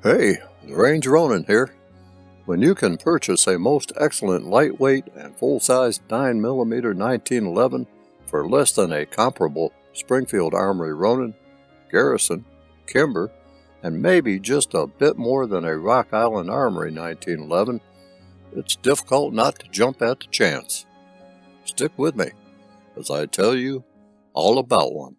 Hey, the Range Ronin here. When you can purchase a most excellent lightweight and full-size 9mm 1911 for less than a comparable Springfield Armory Ronin, Garrison, Kimber, and maybe just a bit more than a Rock Island Armory 1911, it's difficult not to jump at the chance. Stick with me as I tell you all about one.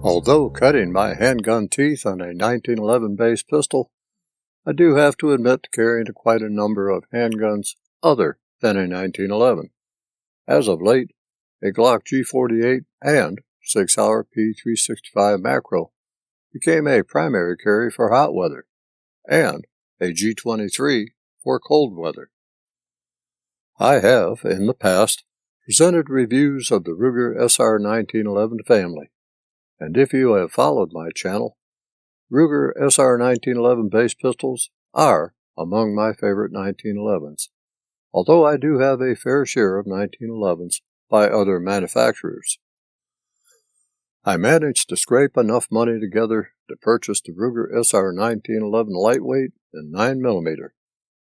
Although cutting my handgun teeth on a 1911 base pistol, I do have to admit to carrying quite a number of handguns other than a 1911. As of late, a Glock G48 and 6-hour P365 macro became a primary carry for hot weather, and a G23 for cold weather. I have, in the past, presented reviews of the Ruger SR1911 family. And if you have followed my channel, Ruger SR1911 base pistols are among my favorite 1911s, although I do have a fair share of 1911s by other manufacturers. I managed to scrape enough money together to purchase the Ruger SR1911 Lightweight in 9mm,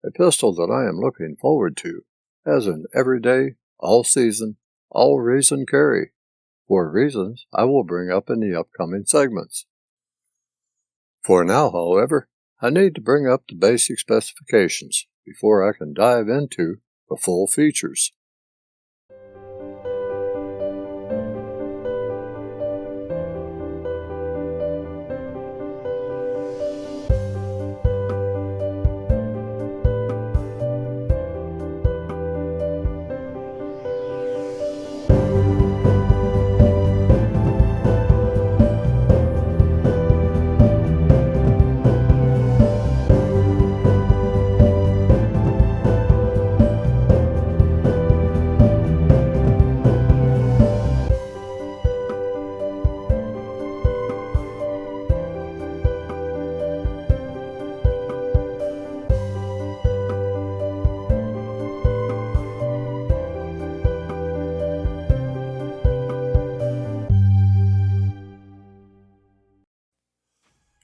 a pistol that I am looking forward to as an everyday, all-season, all-reason carry, for reasons I will bring up in the upcoming segments. For now, however, I need to bring up the basic specifications before I can dive into the full features.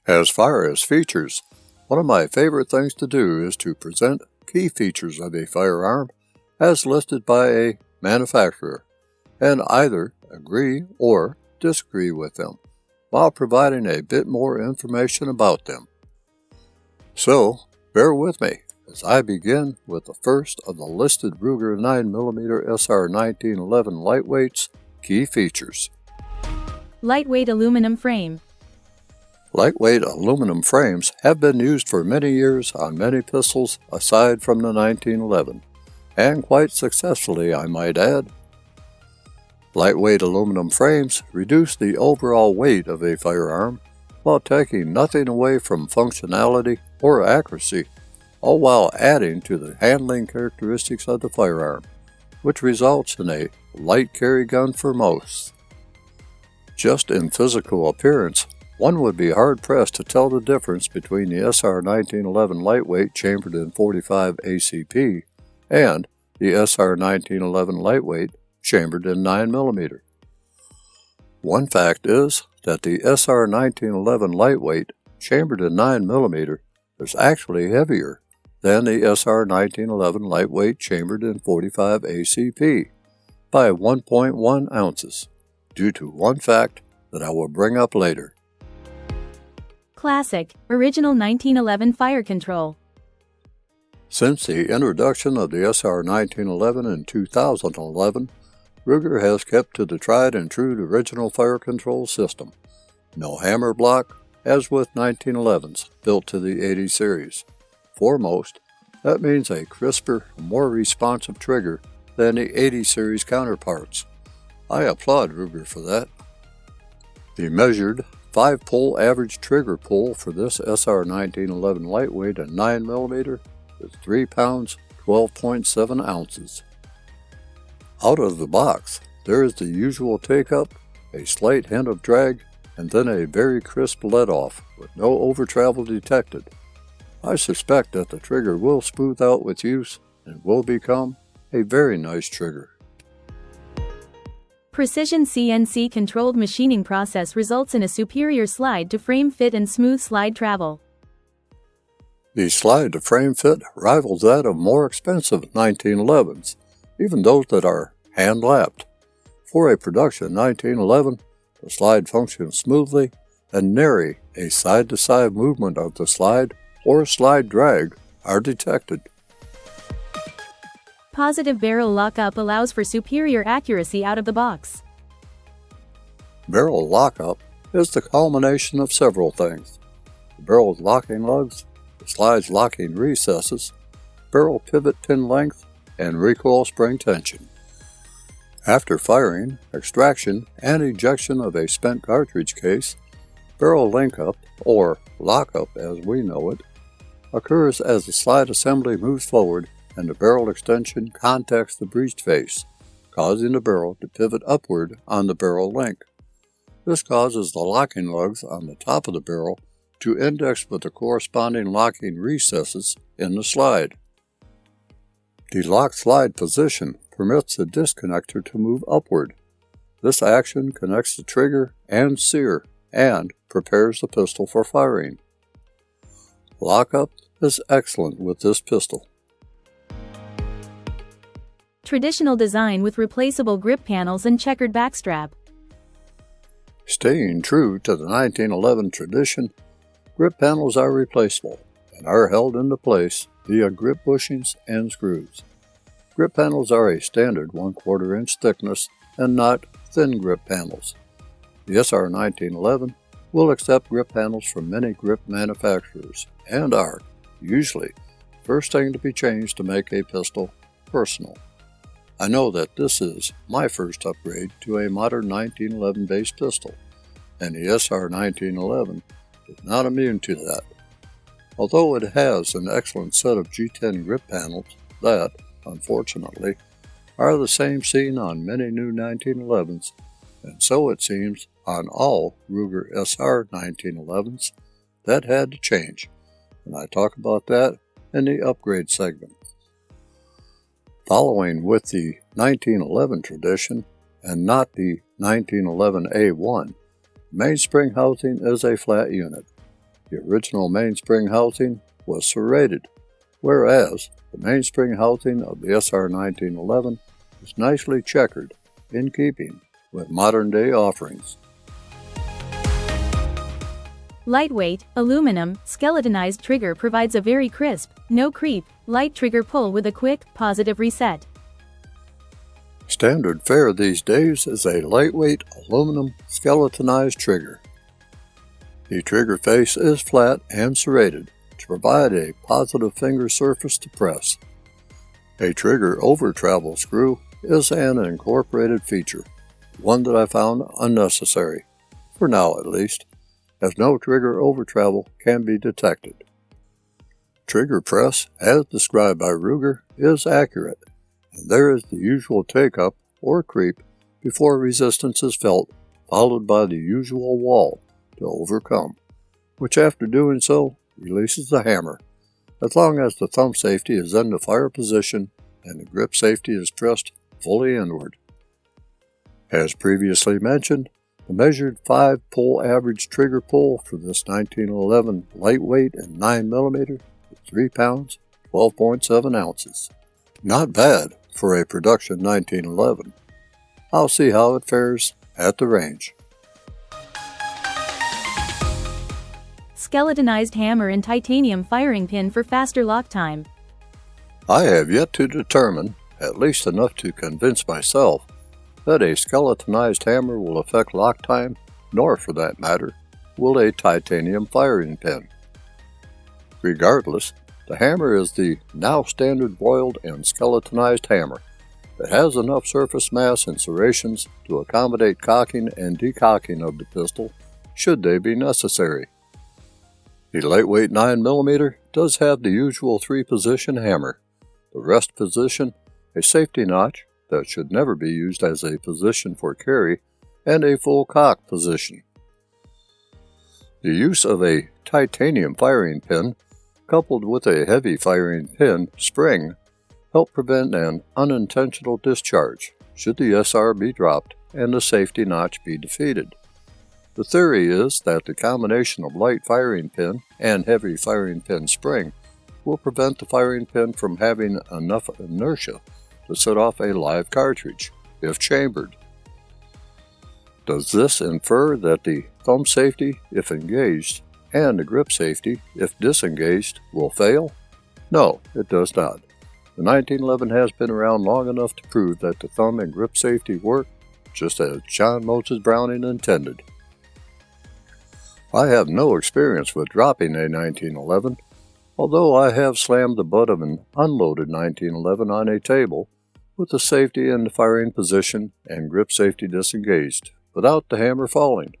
As far as features, one of my favorite things to do is to present key features of a firearm as listed by a manufacturer, and either agree or disagree with them, while providing a bit more information about them. So, bear with me as I begin with the first of the listed Ruger 9mm SR1911 Lightweight's key features. Lightweight aluminum frame. Lightweight aluminum frames have been used for many years on many pistols aside from the 1911, and quite successfully, I might add. Lightweight aluminum frames reduce the overall weight of a firearm while taking nothing away from functionality or accuracy, all while adding to the handling characteristics of the firearm, which results in a light carry gun for most. Just in physical appearance, one would be hard-pressed to tell the difference between the SR1911 Lightweight chambered in .45 ACP and the SR1911 Lightweight chambered in 9mm. One fact is that the SR1911 Lightweight chambered in 9mm is actually heavier than the SR1911 Lightweight chambered in .45 ACP by 1.1 ounces, due to one fact that I will bring up later. Classic, original 1911 fire control. Since the introduction of the SR1911 in 2011, Ruger has kept to the tried and true original fire control system. No hammer block, as with 1911s built to the 80 series. Foremost, that means a crisper, more responsive trigger than the 80 series counterparts. I applaud Ruger for that. The measured 5-pull average trigger pull for this SR1911 Lightweight at 9mm is 3 pounds, 12.7 ounces. Out of the box, there is the usual take-up, a slight hint of drag, and then a very crisp let-off with no over-travel detected. I suspect that the trigger will smooth out with use and will become a very nice trigger. Precision CNC controlled machining process results in a superior slide to frame fit and smooth slide travel. The slide to frame fit rivals that of more expensive 1911s, even those that are hand-lapped. For a production 1911, the slide functions smoothly and nary a side-to-side movement of the slide or slide drag are detected. Positive barrel lockup allows for superior accuracy out of the box. Barrel lockup is the culmination of several things: the barrel's locking lugs, the slide's locking recesses, barrel pivot pin length, and recoil spring tension. After firing, extraction, and ejection of a spent cartridge case, barrel link-up, or lockup as we know it, occurs as the slide assembly moves forward and the barrel extension contacts the breech face, causing the barrel to pivot upward on the barrel link. This causes the locking lugs on the top of the barrel to index with the corresponding locking recesses in the slide. The locked slide position permits the disconnector to move upward. This action connects the trigger and sear and prepares the pistol for firing. Lockup is excellent with this pistol. Traditional design with replaceable grip panels and checkered backstrap. Staying true to the 1911 tradition, grip panels are replaceable and are held into place via grip bushings and screws. Grip panels are a standard 1/4 inch thickness and not thin grip panels. The SR1911 will accept grip panels from many grip manufacturers and are, usually, the first thing to be changed to make a pistol personal. I know that this is my first upgrade to a modern 1911 base pistol, and the SR1911 is not immune to that. Although it has an excellent set of G10 grip panels that, unfortunately, are the same seen on many new 1911s, and so it seems on all Ruger SR1911s, that had to change, and I talk about that in the upgrade segment. Following with the 1911 tradition, and not the 1911A1, mainspring housing is a flat unit. The original mainspring housing was serrated, whereas the mainspring housing of the SR1911 is nicely checkered, in keeping with modern-day offerings. Lightweight, aluminum, skeletonized trigger provides a very crisp, no creep, light trigger pull with a quick, positive reset. Standard fare these days is a lightweight aluminum skeletonized trigger. The trigger face is flat and serrated to provide a positive finger surface to press. A trigger over travel screw is an incorporated feature, one that I found unnecessary, for now at least, as no trigger over travel can be detected. Trigger press, as described by Ruger, is accurate, and there is the usual take-up or creep before resistance is felt, followed by the usual wall to overcome, which after doing so releases the hammer, as long as the thumb safety is in the fire position and the grip safety is pressed fully inward. As previously mentioned, the measured 5-pull average trigger pull for this 1911 lightweight and 9mm is 3 pounds, 12.7 ounces. Not bad for a production 1911. I'll see how it fares at the range. Skeletonized hammer and titanium firing pin for faster lock time. I have yet to determine, at least enough to convince myself, that a skeletonized hammer will affect lock time, nor, for that matter, will a titanium firing pin. Regardless, the hammer is the now standard boiled and skeletonized hammer that has enough surface mass and serrations to accommodate cocking and decocking of the pistol, should they be necessary. The lightweight 9mm does have the usual 3-position hammer, the rest position, a safety notch, that should never be used as a position for carry and a full cock position. The use of a titanium firing pin coupled with a heavy firing pin spring help prevent an unintentional discharge should the SR be dropped and the safety notch be defeated. The theory is that the combination of light firing pin and heavy firing pin spring will prevent the firing pin from having enough inertia to set off a live cartridge, if chambered. Does this infer that the thumb safety, if engaged, and the grip safety, if disengaged, will fail? No, it does not. The 1911 has been around long enough to prove that the thumb and grip safety work just as John Moses Browning intended. I have no experience with dropping a 1911, although I have slammed the butt of an unloaded 1911 on a table with the safety in the firing position and grip safety disengaged without the hammer falling,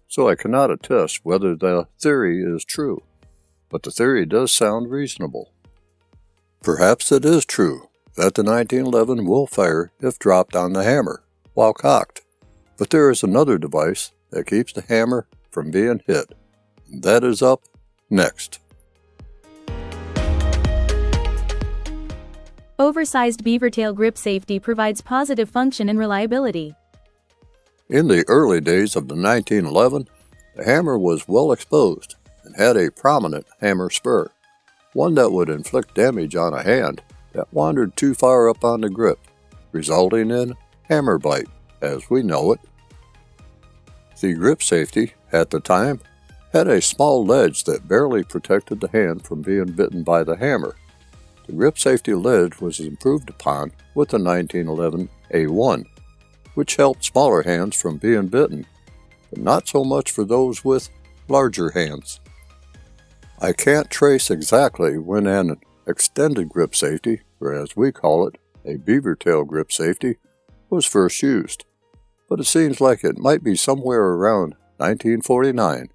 so I cannot attest whether the theory is true, but the theory does sound reasonable. Perhaps it is true that the 1911 will fire if dropped on the hammer, while cocked, but there is another device that keeps the hammer from being hit. That is up next. Oversized beaver tail grip safety provides positive function and reliability. In the early days of the 1911, the hammer was well exposed and had a prominent hammer spur, one that would inflict damage on a hand that wandered too far up on the grip, resulting in hammer bite, as we know it. The grip safety, at the time, had a small ledge that barely protected the hand from being bitten by the hammer. The grip safety ledge was improved upon with the 1911 A1, which helped smaller hands from being bitten, but not so much for those with larger hands. I can't trace exactly when an extended grip safety, or as we call it, a beaver tail grip safety, was first used, but it seems like it might be somewhere around 1949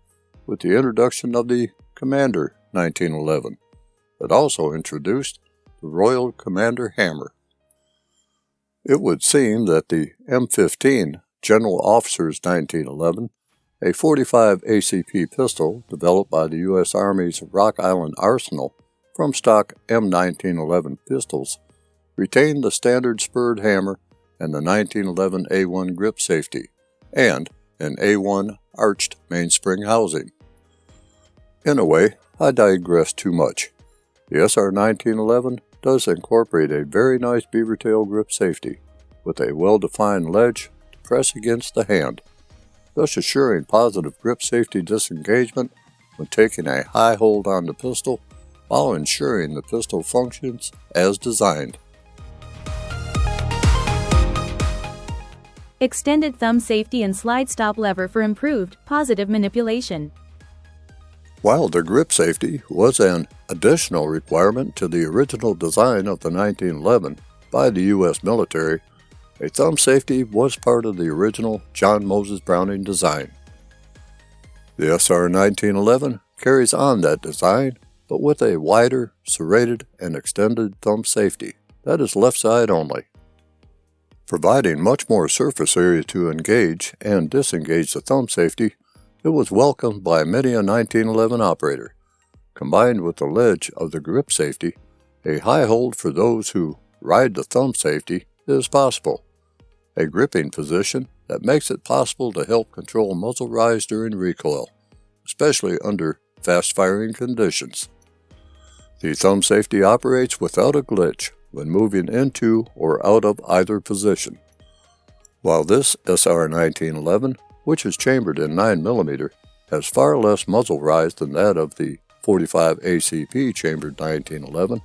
with the introduction of the Commander 1911 that also introduced the Royal Commander hammer. It would seem that the M15 General Officer's 1911, a 45 ACP pistol developed by the U.S. Army's Rock Island Arsenal from stock M1911 pistols, retained the standard spurred hammer and the 1911 A1 grip safety, and an A1 arched mainspring housing. In a way, I digress too much. The SR1911 does incorporate a very nice beaver tail grip safety with a well-defined ledge to press against the hand, thus assuring positive grip safety disengagement when taking a high hold on the pistol while ensuring the pistol functions as designed. Extended thumb safety and slide stop lever for improved, positive manipulation. While the grip safety was an additional requirement to the original design of the 1911 by the U.S. military, a thumb safety was part of the original John Moses Browning design. The SR1911 carries on that design, but with a wider, serrated, and extended thumb safety that is left side only, providing much more surface area to engage and disengage the thumb safety. It was welcomed by many a 1911 operator. Combined with the ledge of the grip safety, a high hold for those who ride the thumb safety is possible. A gripping position that makes it possible to help control muzzle rise during recoil, especially under fast-firing conditions. The thumb safety operates without a glitch when moving into or out of either position. While this SR1911, which is chambered in 9mm, has far less muzzle rise than that of the 45 ACP chambered 1911,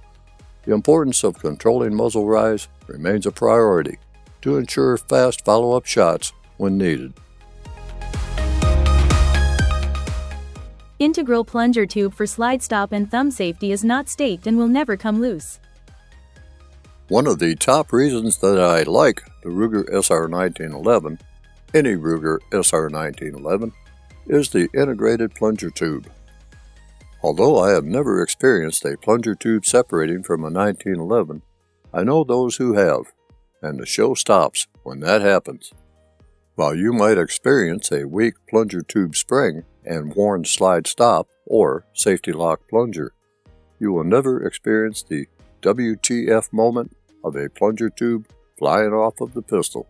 the importance of controlling muzzle rise remains a priority to ensure fast follow-up shots when needed. Integral plunger tube for slide stop and thumb safety is not staked and will never come loose. One of the top reasons that I like the Ruger SR1911, any Ruger SR1911, is the integrated plunger tube. Although I have never experienced a plunger tube separating from a 1911, I know those who have, and the show stops when that happens. While you might experience a weak plunger tube spring and worn slide stop or safety lock plunger, you will never experience the WTF moment of a plunger tube flying off of the pistol.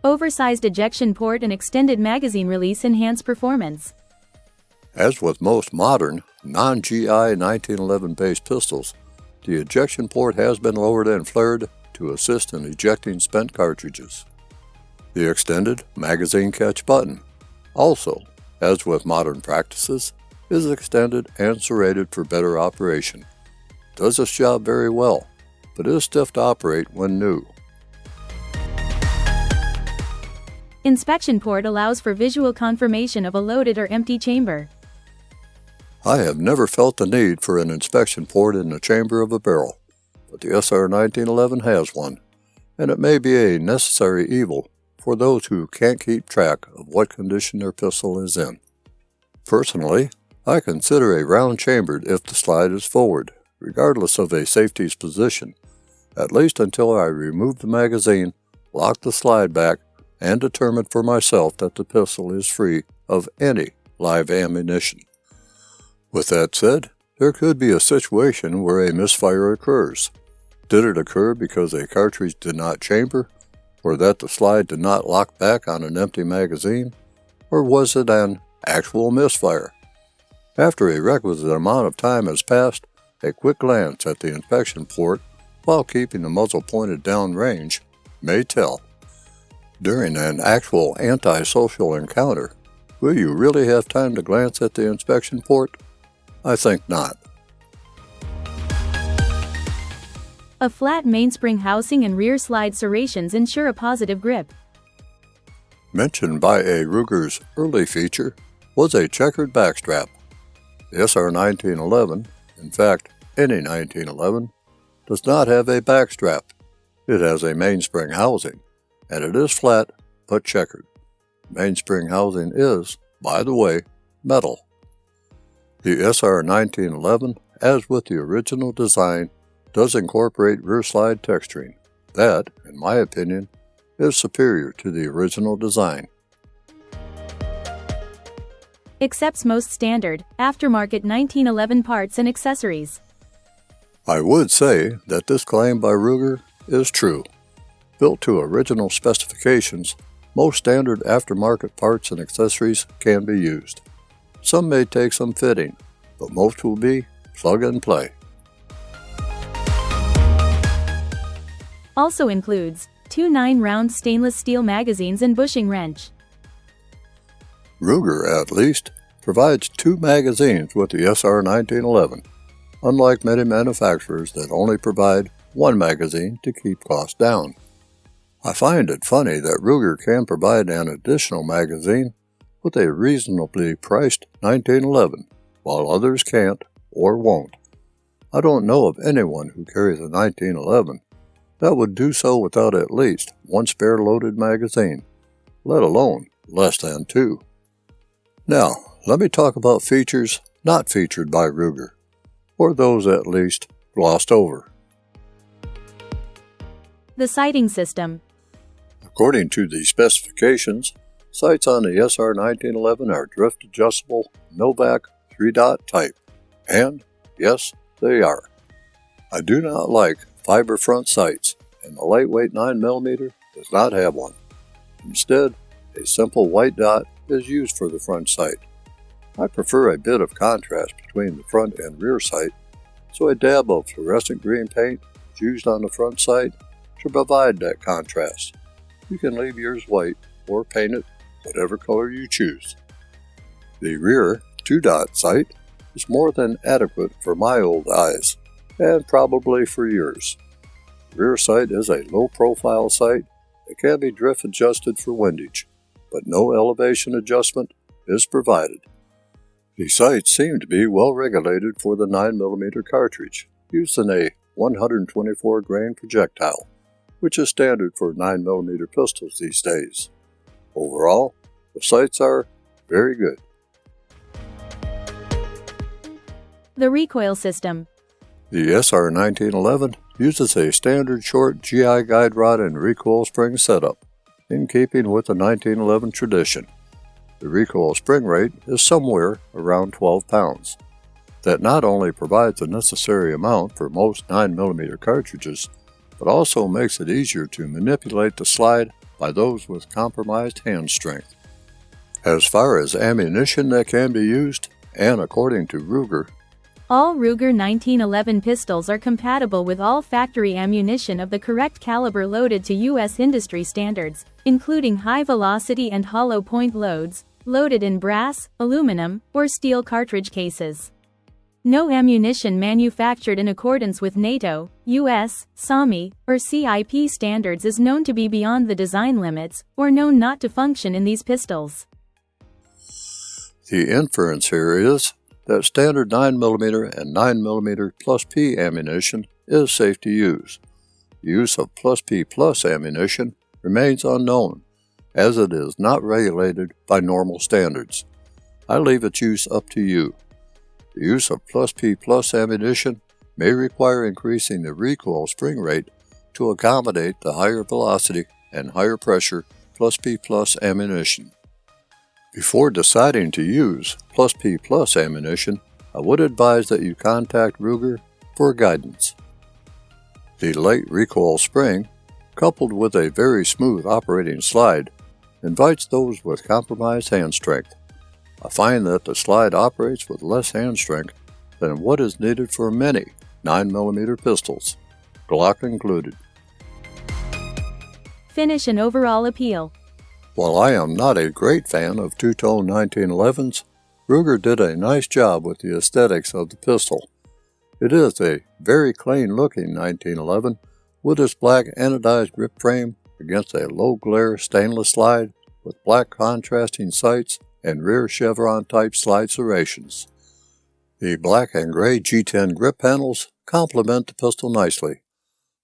Oversized ejection port and extended magazine release enhance performance. As with most modern, non-GI 1911 base pistols, the ejection port has been lowered and flared to assist in ejecting spent cartridges. The extended magazine catch button, also, as with modern practices, is extended and serrated for better operation. Does this job very well, but is stiff to operate when new. Inspection port allows for visual confirmation of a loaded or empty chamber. I have never felt the need for an inspection port in the chamber of a barrel, but the SR1911 has one, and it may be a necessary evil for those who can't keep track of what condition their pistol is in. Personally, I consider a round chambered if the slide is forward, regardless of a safety's position, at least until I remove the magazine, lock the slide back, and determine for myself that the pistol is free of any live ammunition. With that said, there could be a situation where a misfire occurs. Did it occur because a cartridge did not chamber, or that the slide did not lock back on an empty magazine, or was it an actual misfire? After a requisite amount of time has passed, a quick glance at the inspection port while keeping the muzzle pointed down range may tell. During an actual antisocial encounter, will you really have time to glance at the inspection port? I think not. A flat mainspring housing and rear slide serrations ensure a positive grip. Mentioned by a Ruger's early feature was a checkered backstrap. The SR1911, in fact any 1911, does not have a backstrap. It has a mainspring housing, and it is flat but checkered. Mainspring housing is, by the way, metal. The SR1911, as with the original design, does incorporate rear slide texturing. That, in my opinion, is superior to the original design. Accepts most standard, aftermarket 1911 parts and accessories. I would say that this claim by Ruger is true. Built to original specifications, most standard aftermarket parts and accessories can be used. Some may take some fitting, but most will be plug and play. Also includes 2 9-round stainless steel magazines and bushing wrench. Ruger, at least, provides 2 magazines with the SR1911, unlike many manufacturers that only provide 1 magazine to keep costs down. I find it funny that Ruger can provide an additional magazine with a reasonably priced 1911, while others can't or won't. I don't know of anyone who carries a 1911 that would do so without at least 1 spare loaded magazine, let alone less than 2. Now, let me talk about features not featured by Ruger, or those at least glossed over. The sighting system. According to the specifications, sights on the SR1911 are drift adjustable Novak 3-dot type, and yes, they are. I do not like fiber front sights, and the lightweight 9mm does not have one. Instead, a simple white dot is used for the front sight. I prefer a bit of contrast between the front and rear sight, so a dab of fluorescent green paint is used on the front sight to provide that contrast. You can leave yours white or paint it whatever color you choose. The rear 2-dot sight is more than adequate for my old eyes, and probably for yours. Rear sight is a low-profile sight that can be drift adjusted for windage, but no elevation adjustment is provided. The sights seem to be well regulated for the 9mm cartridge, used in a 124 grain projectile, which is standard for 9mm pistols these days. Overall, the sights are very good. The recoil system. The SR1911 uses a standard short GI guide rod and recoil spring setup, in keeping with the 1911 tradition. The recoil spring rate is somewhere around 12 pounds. That not only provides the necessary amount for most 9mm cartridges, but also makes it easier to manipulate the slide by those with compromised hand strength. As far as ammunition that can be used, and according to Ruger, all Ruger 1911 pistols are compatible with all factory ammunition of the correct caliber loaded to U.S. industry standards, including high-velocity and hollow-point loads, loaded in brass, aluminum, or steel cartridge cases. No ammunition manufactured in accordance with NATO, U.S., SAMI, or CIP standards is known to be beyond the design limits, or known not to function in these pistols. The inference here is that standard 9mm and 9mm plus P ammunition is safe to use. The use of plus P plus ammunition remains unknown, as it is not regulated by normal standards. I leave its use up to you. The use of plus P plus ammunition may require increasing the recoil spring rate to accommodate the higher velocity and higher pressure plus P plus ammunition. Before deciding to use plus P plus ammunition, I would advise that you contact Ruger for guidance. The light recoil spring, coupled with a very smooth operating slide, invites those with compromised hand strength. I find that the slide operates with less hand strength than what is needed for many 9mm pistols, Glock included. Finish and overall appeal. While I am not a great fan of two-tone 1911s, Ruger did a nice job with the aesthetics of the pistol. It is a very clean-looking 1911 with its black anodized grip frame against a low-glare stainless slide with black contrasting sights and rear chevron-type slide serrations. The black and gray G10 grip panels complement the pistol nicely.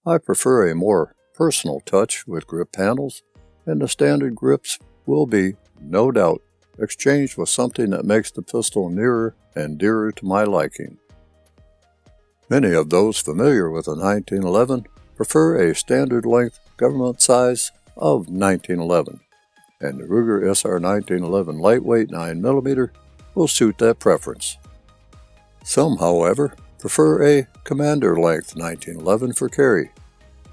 I prefer a more personal touch with grip panels, and the standard grips will be, no doubt, exchanged with something that makes the pistol nearer and dearer to my liking. Many of those familiar with a 1911 prefer a standard length government size of 1911, and the Ruger SR1911 Lightweight 9mm will suit that preference. Some, however, prefer a commander length 1911 for carry,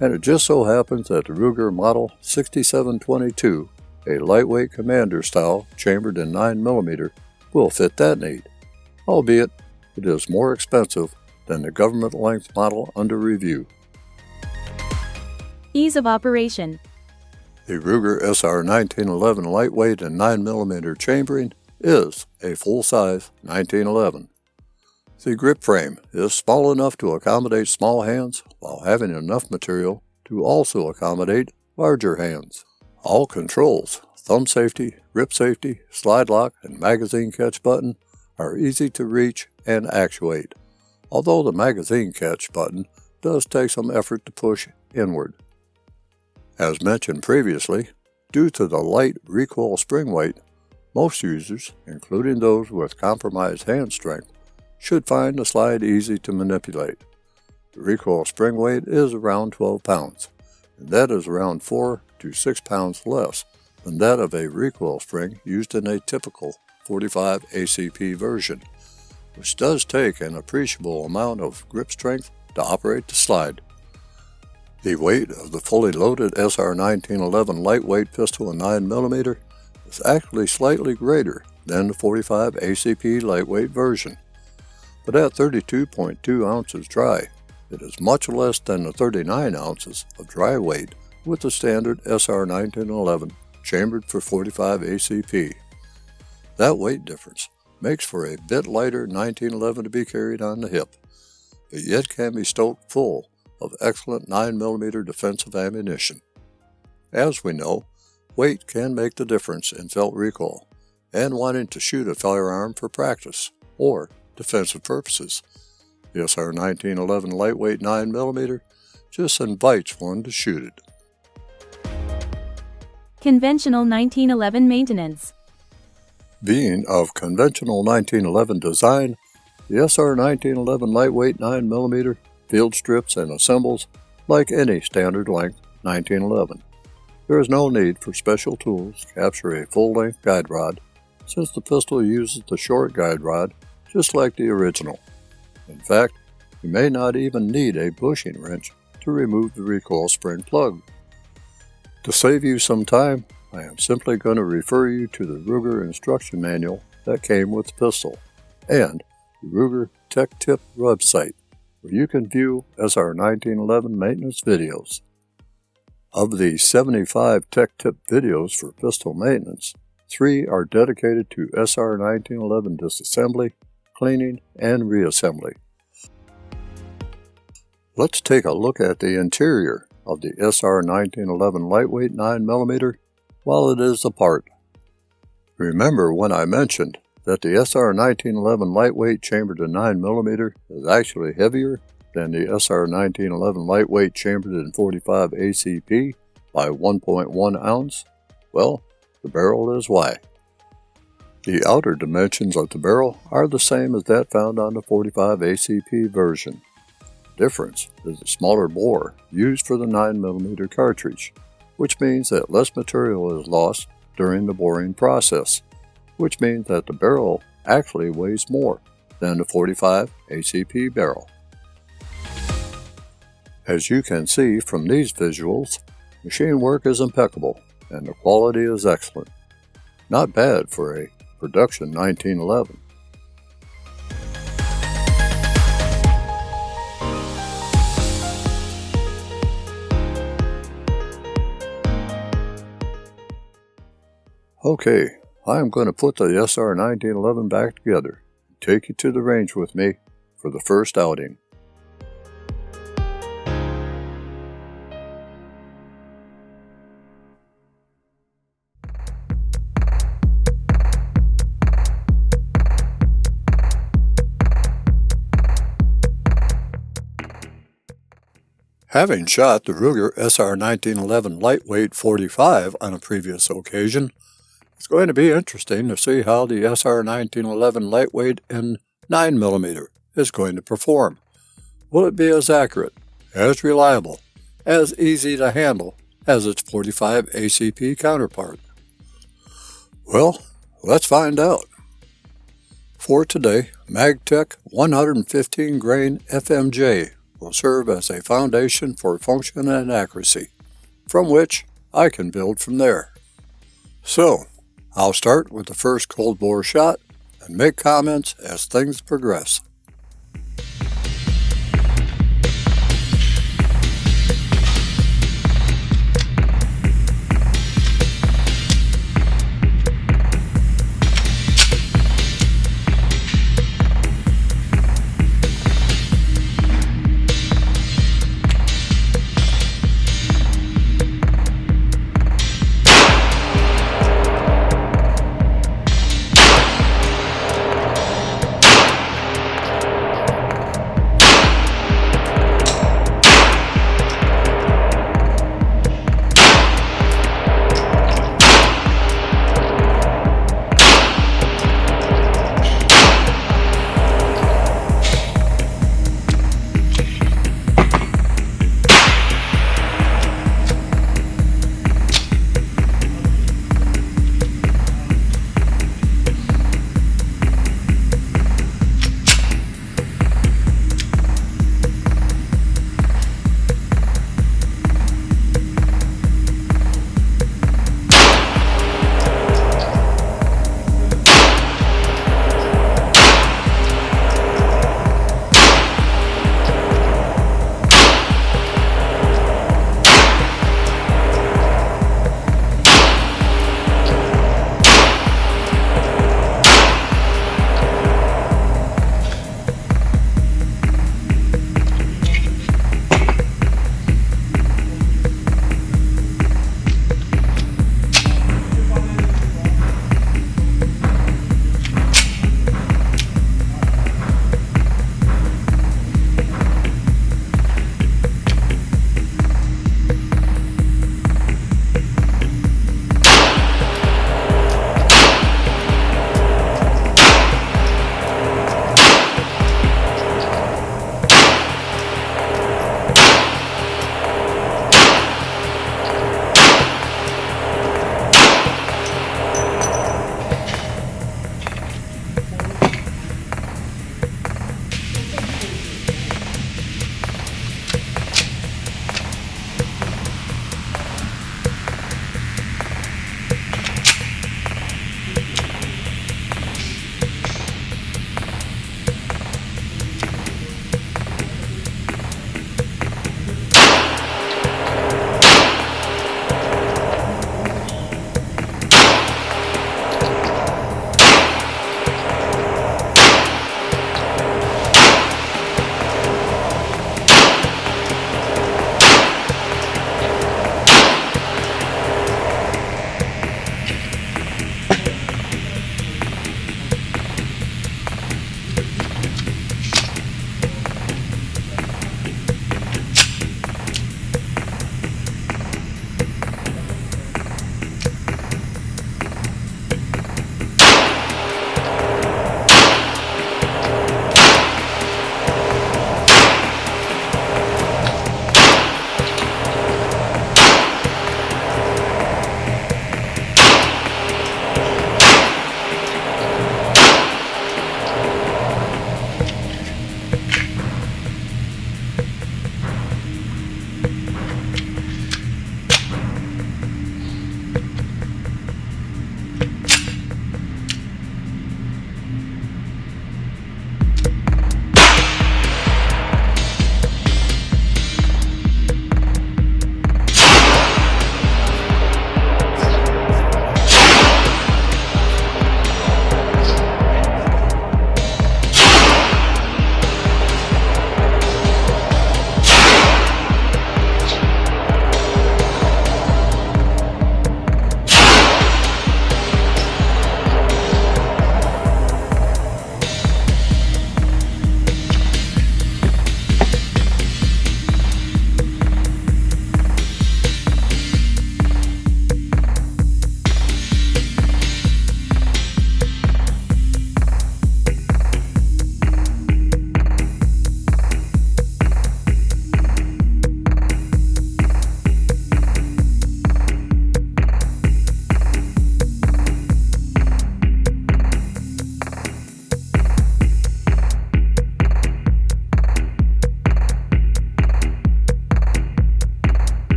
and it just so happens that the Ruger Model 6722, a lightweight commander style chambered in 9mm, will fit that need, albeit it is more expensive than the government length model under review. Ease of operation. The Ruger SR1911 Lightweight and 9mm chambering is a full-size 1911. The grip frame is small enough to accommodate small hands while having enough material to also accommodate larger hands. All controls, thumb safety, grip safety, slide lock, and magazine catch button are easy to reach and actuate, although the magazine catch button does take some effort to push inward. As mentioned previously, due to the light recoil spring weight, most users, including those with compromised hand strength, should find the slide easy to manipulate. The recoil spring weight is around 12 pounds, and that is around 4 to 6 pounds less than that of a recoil spring used in a typical 45 ACP version, which does take an appreciable amount of grip strength to operate the slide. The weight of the fully loaded SR1911 lightweight pistol in 9mm is actually slightly greater than the 45 ACP lightweight version, but at 32.2 ounces dry, it is much less than the 39 ounces of dry weight with the standard SR1911 chambered for 45 ACP. That weight difference makes for a bit lighter 1911 to be carried on the hip, but yet can be stoked full of excellent 9mm defensive ammunition. As we know, weight can make the difference in felt recoil and wanting to shoot a firearm for practice or defensive purposes. The SR1911 Lightweight 9mm just invites one to shoot it. Conventional 1911 maintenance. Being of conventional 1911 design, The SR1911 Lightweight 9mm field strips and assembles like any standard length 1911. There is no need for special tools to capture a full-length guide rod, since the pistol uses the short guide rod just like the original. In fact, you may not even need a bushing wrench to remove the recoil spring plug. To save you some time, I am simply going to refer you to the Ruger instruction manual that came with the pistol, and the Ruger Tech Tip website, where you can view SR1911 maintenance videos. Of the 75 Tech Tip videos for pistol maintenance, 3 are dedicated to SR1911 disassembly, cleaning, and reassembly. Let's take a look at the interior of the SR1911 Lightweight 9mm while it is apart. Remember when I mentioned that the SR1911 Lightweight chambered in 9mm is actually heavier than the SR1911 Lightweight chambered in 45 ACP by 1.1 ounce? Well, the barrel is why. The outer dimensions of the barrel are the same as that found on the 45 ACP version. The difference is the smaller bore used for the 9mm cartridge, which means that less material is lost during the boring process, which means that the barrel actually weighs more than the 45 ACP barrel. As you can see from these visuals, machine work is impeccable and the quality is excellent. Not bad for a production 1911. Okay, I am going to put the SR1911 back together and take you to the range with me for the first outing. Having shot the Ruger SR1911 Lightweight 45 on a previous occasion, it's going to be interesting to see how the SR1911 Lightweight in 9mm is going to perform. Will it be as accurate, as reliable, as easy to handle as its 45 ACP counterpart? Well, let's find out. For today, MagTech 115 grain FMJ will serve as a foundation for function and accuracy, from which I can build from there. So, I'll start with the first cold bore shot and make comments as things progress.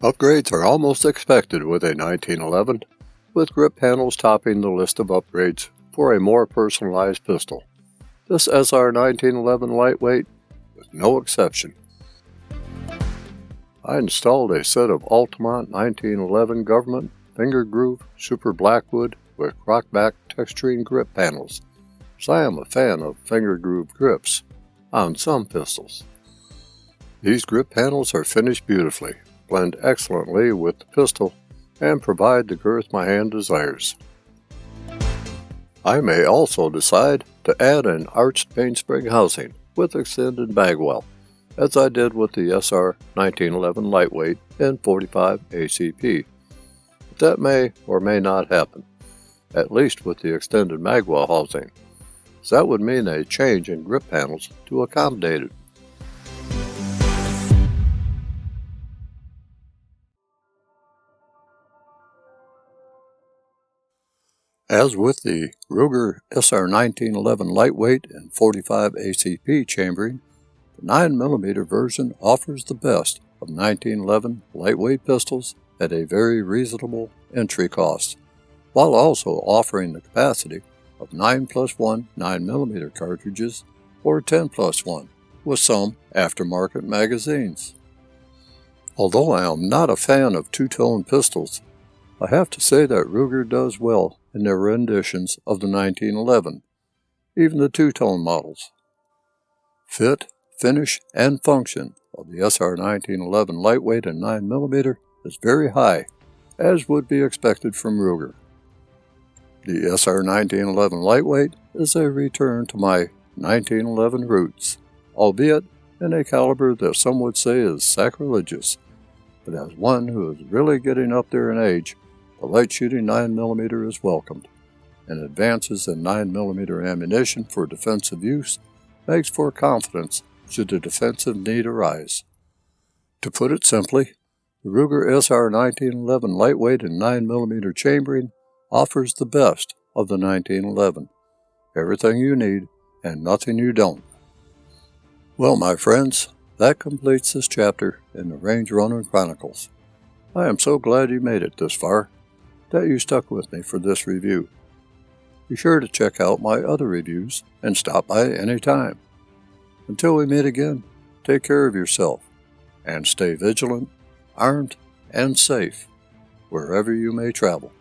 Upgrades are almost expected with a 1911, with grip panels topping the list of upgrades for a more personalized pistol. This SR1911 Lightweight was no exception. I installed a set of Altamont 1911 Government Finger Groove Super Blackwood with crockback texturing grip panels, as I am a fan of finger groove grips on some pistols. These grip panels are finished beautifully, blend excellently with the pistol, and provide the girth my hand desires. I may also decide to add an arched mainspring housing with extended magwell, as I did with the SR1911 Lightweight in 45 ACP. But that may or may not happen, at least with the extended magwell housing, as that would mean a change in grip panels to accommodate it. As with the Ruger SR1911 Lightweight and 45 ACP chambering, the 9mm version offers the best of 1911 lightweight pistols at a very reasonable entry cost, while also offering the capacity of 9+1 9mm cartridges or 10+1 with some aftermarket magazines. Although I am not a fan of two-tone pistols, I have to say that Ruger does well in their renditions of the 1911, even the two-tone models. Fit, finish, and function of the SR1911 Lightweight and 9mm is very high, as would be expected from Ruger. The SR1911 Lightweight is a return to my 1911 roots, albeit in a caliber that some would say is sacrilegious, but as one who is really getting up there in age, the light-shooting 9mm is welcomed, and advances in 9mm ammunition for defensive use makes for confidence should a defensive need arise. To put it simply, the Ruger SR1911 Lightweight and 9mm chambering offers the best of the 1911. Everything you need and nothing you don't. Well, my friends, that completes this chapter in the Range Runner Chronicles. I am so glad you made it this far, that you stuck with me for this review. Be sure to check out my other reviews and stop by anytime. Until we meet again, take care of yourself and stay vigilant, armed, and safe wherever you may travel.